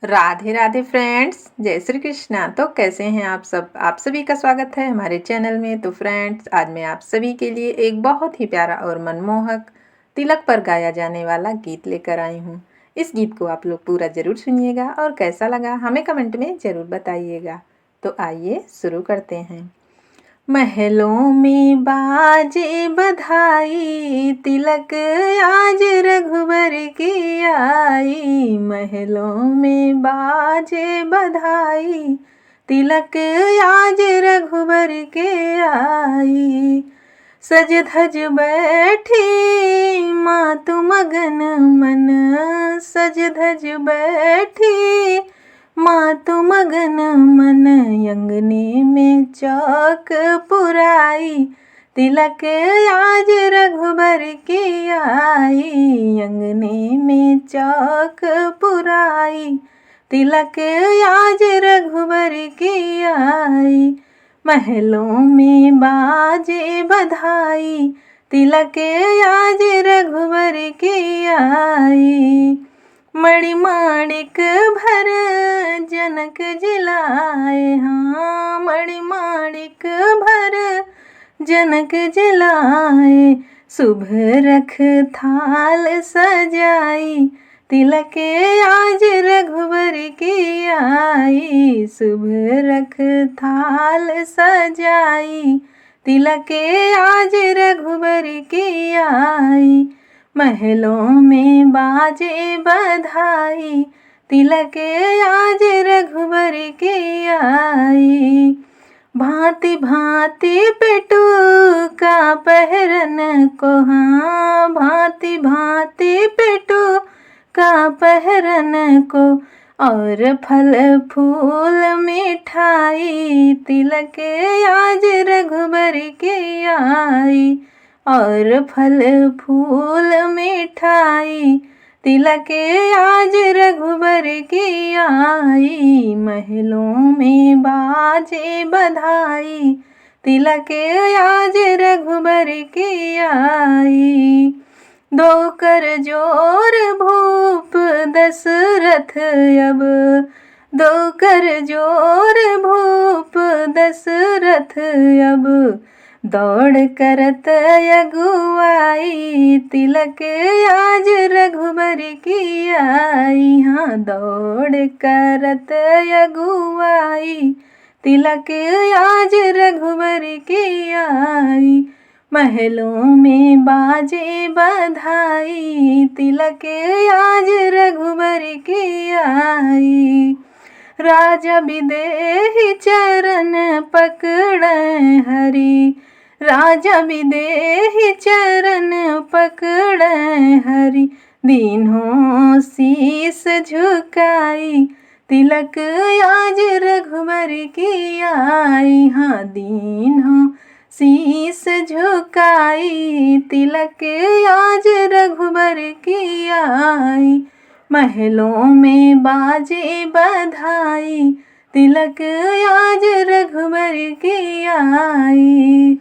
Radhe Radhe friends, जय श्री कृष्णा। तो कैसे हैं आप सब? आप सभी का स्वागत है हमारे चैनल में। तो फ्रेंड्स, आज मैं आप सभी के लिए एक बहुत ही प्यारा और मनमोहक तिलक पर गाया जाने वाला गीत लेकर आई हूँ। इस गीत को आप लोग पूरा ज़रूर सुनिएगा और कैसा लगा हमें कमेंट में ज़रूर बताइएगा। तो आइए शुरू करते हैं। महलों में बाजे बधाई, तिलक आज रघुबर की आई। महलों में बाजे बधाई, तिलक आज रघुबर के आई। सज धज बैठी मातु मगन मन, सज धज बैठी मातु मगन मन। अंगने में चौक पुराई, तिलक आज रघुबर की आई। अंगने में चौक पुराई, तिलक आज रघुबर की आई। महलों में बाजे बधाई, तिलक आज रघुबर की आई। मणिमाणिक भर जनक जिलाए, हाँ मणिमाणिक भर जनक जिलाए। शुभ रख थाल सजाई, तिलक आज रघुबर की आई। शुभ रख थाल सजाई, तिलक आज रघुबर की आई। महलों में बाजे बधाई, तिलक आज रघुबर की आई। भांति भांति पेटू का पहरन को, हाँ भांति भांति पेटू का पहरन को। और फल फूल मिठाई, तिलक आज रघुबर की आई। और फल फूल मिठाई, तिलक आज रघुबर की आई। महलों में बाजे बधाई, तिलक आज रघुबर की आई। दो कर जोर भूप दशरथ अब, दो कर जोर भूप दशरथ अब। दौड़ करत अगुआई, तिलक आज रघुबर की आई। हाँ दौड़ करत अगुआई, तिलक आज रघुबर की आई। महलों में बाजे बधाई, तिलक आज रघुबर की आई। राजा विदेही चरण पकड़े हरि, राजा विदेही चरण पकड़े हरि। दीन्हों शीस झुकाई, तिलक आज रघुबर की आई। हाँ दीन्हों शीस झुकाई, तिलक आज रघुबर की आई। महलों में बाजे बधाई, तिलक आज रघुबर की आई।